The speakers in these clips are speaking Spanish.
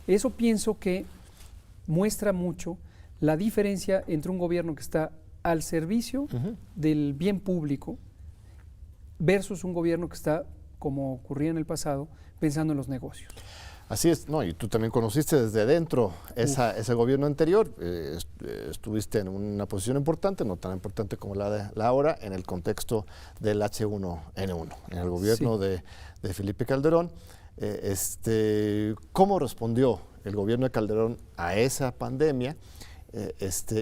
Eso pienso que muestra mucho la diferencia entre un gobierno que está al servicio del bien público versus un gobierno que está, como ocurría en el pasado, pensando en los negocios. Así es, no, y tú también conociste desde dentro ese gobierno anterior, estuviste en una posición importante, no tan importante como la de ahora, en el contexto del H1N1, en el gobierno de Felipe Calderón. ¿Cómo respondió el gobierno de Calderón a esa pandemia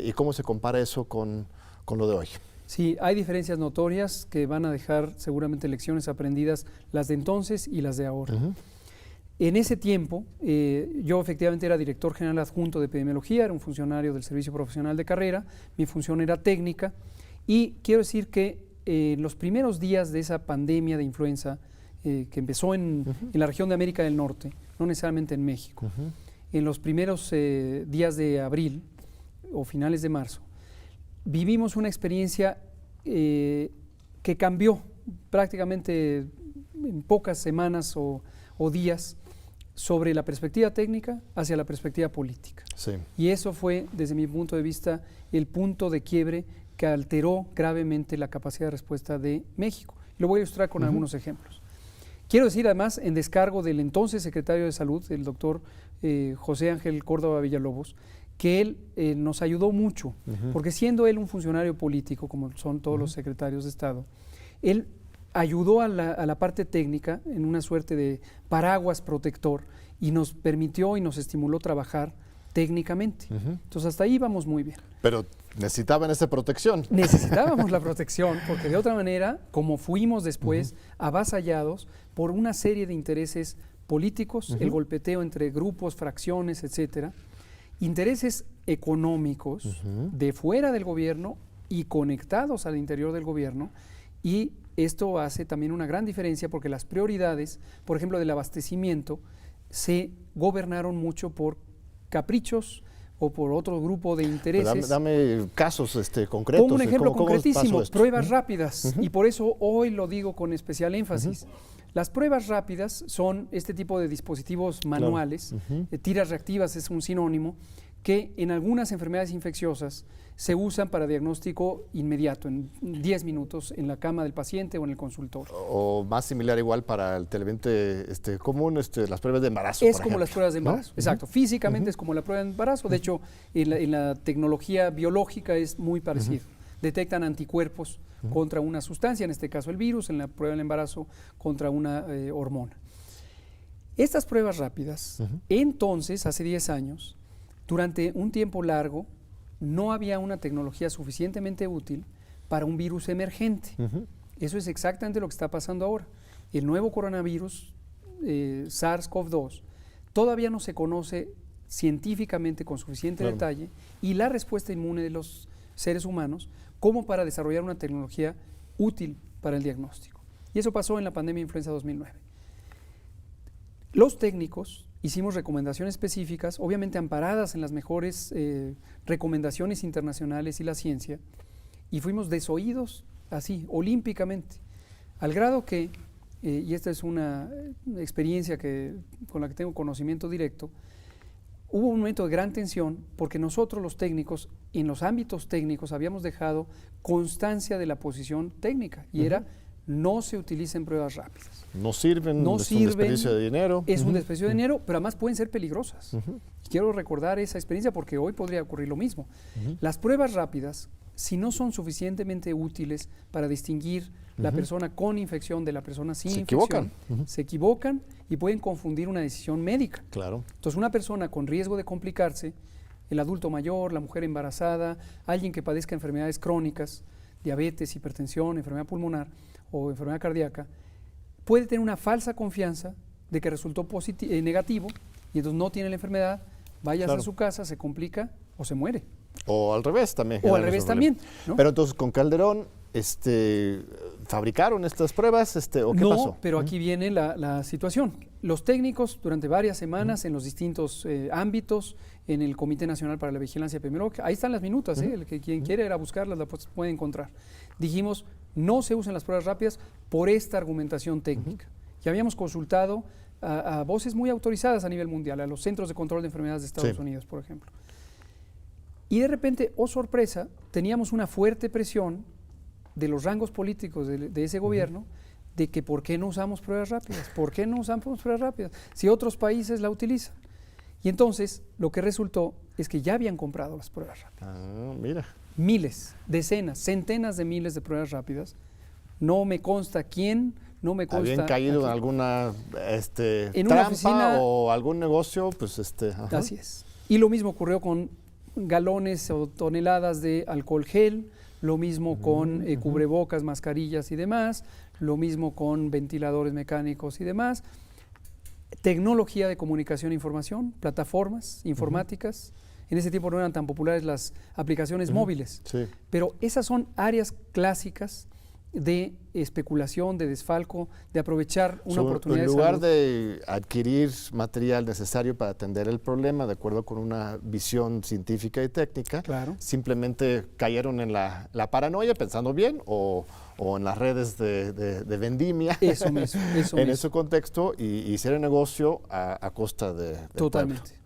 y cómo se compara eso con lo de hoy? Sí, hay diferencias notorias que van a dejar seguramente lecciones aprendidas, las de entonces y las de ahora. En ese tiempo, yo efectivamente era director general adjunto de epidemiología, era un funcionario del Servicio Profesional de Carrera, mi función era técnica, y quiero decir que en los primeros días de esa pandemia de influenza, que empezó en la región de América del Norte, no necesariamente en México, en los primeros días de abril o finales de marzo, vivimos una experiencia que cambió prácticamente en pocas semanas o días sobre la perspectiva técnica hacia la perspectiva política. Sí. Y eso fue, desde mi punto de vista, el punto de quiebre que alteró gravemente la capacidad de respuesta de México. Lo voy a ilustrar con algunos ejemplos. Quiero decir, además, en descargo del entonces secretario de Salud, el doctor José Ángel Córdoba Villalobos, que él nos ayudó mucho, porque siendo él un funcionario político, como son todos los secretarios de Estado, él ayudó a la parte técnica en una suerte de paraguas protector y nos permitió y nos estimuló trabajar técnicamente. Entonces hasta ahí vamos muy bien. Pero necesitaban esa protección. Necesitábamos la protección porque de otra manera, como fuimos después avasallados por una serie de intereses políticos, el golpeteo entre grupos, fracciones, etcétera, intereses económicos de fuera del gobierno y conectados al interior del gobierno, y esto hace también una gran diferencia porque las prioridades, por ejemplo, del abastecimiento, se gobernaron mucho por caprichos o por otro grupo de intereses. Dame casos concretos. Pongo un ejemplo concretísimo, pruebas rápidas, y por eso hoy lo digo con especial énfasis. Las pruebas rápidas son este tipo de dispositivos manuales, tiras reactivas es un sinónimo, que en algunas enfermedades infecciosas se usan para diagnóstico inmediato, en 10 minutos, en la cama del paciente o en el consultorio. O más similar igual para el televidente común, las pruebas de embarazo. Es como las pruebas de embarazo, ¿no? Exacto. Físicamente es como la prueba de embarazo, de hecho en la tecnología biológica es muy parecido. Detectan anticuerpos contra una sustancia, en este caso el virus, en la prueba del embarazo contra una hormona. Estas pruebas rápidas, entonces, hace 10 años, durante un tiempo largo, no había una tecnología suficientemente útil para un virus emergente. Eso es exactamente lo que está pasando ahora. El nuevo coronavirus, SARS-CoV-2, todavía no se conoce científicamente con suficiente detalle, y la respuesta inmune de los seres humanos como para desarrollar una tecnología útil para el diagnóstico. Y eso pasó en la pandemia de influenza 2009. Los técnicos hicimos recomendaciones específicas, obviamente amparadas en las mejores recomendaciones internacionales y la ciencia, y fuimos desoídos así, olímpicamente, al grado que, y esta es una experiencia con la que tengo conocimiento directo, hubo un momento de gran tensión porque nosotros los técnicos, en los ámbitos técnicos, habíamos dejado constancia de la posición técnica, y era: no se utilicen pruebas rápidas. No sirven, no es sirven, un desperdicio de dinero. Es un desperdicio de dinero, pero además pueden ser peligrosas. Quiero recordar esa experiencia porque hoy podría ocurrir lo mismo. Las pruebas rápidas, si no son suficientemente útiles para distinguir la persona con infección de la persona sin infección, se equivocan y pueden confundir una decisión médica. Claro. Entonces, una persona con riesgo de complicarse, el adulto mayor, la mujer embarazada, alguien que padezca enfermedades crónicas, diabetes, hipertensión, enfermedad pulmonar o enfermedad cardíaca, puede tener una falsa confianza de que resultó negativo, y entonces no tiene la enfermedad, vaya a su casa, se complica o se muere. O al revés también. O al revés también, ¿no? Pero entonces con Calderón, ¿fabricaron estas pruebas o qué pasó? No, pero aquí viene la situación. Los técnicos durante varias semanas en los distintos ámbitos, en el Comité Nacional para la Vigilancia Epidemiológica, ahí están las minutas, quien quiere ir a buscarlas la puede encontrar. Dijimos: no se usen las pruebas rápidas por esta argumentación técnica. Ya habíamos consultado a voces muy autorizadas a nivel mundial, a los Centros de Control de Enfermedades de Estados Sí. Unidos, por ejemplo. Y de repente, oh sorpresa, teníamos una fuerte presión de los rangos políticos de ese gobierno de que ¿por qué no usamos pruebas rápidas? ¿Por qué no usamos pruebas rápidas? Si otros países la utilizan. Y entonces, lo que resultó es que ya habían comprado las pruebas rápidas. Ah, mira. Miles, decenas, centenas de miles de pruebas rápidas. No me consta quién, no me consta... ¿Habían caído en aquí. alguna En una trampa oficina- o algún negocio? Pues ajá. Así es. Y lo mismo ocurrió con galones o toneladas de alcohol gel, lo mismo con cubrebocas, mascarillas y demás, lo mismo con ventiladores mecánicos y demás. Tecnología de comunicación e información, plataformas informáticas. En ese tiempo no eran tan populares las aplicaciones móviles, Sí. pero esas son áreas clásicas de especulación, de desfalco, de aprovechar una oportunidad En de lugar salud. de adquirir material necesario para atender el problema de acuerdo con una visión científica y técnica, Claro. simplemente cayeron en la paranoia pensando bien o en las redes de vendimia Eso mismo, eso en mismo. ese contexto y hicieron negocio a costa de del Totalmente. pueblo.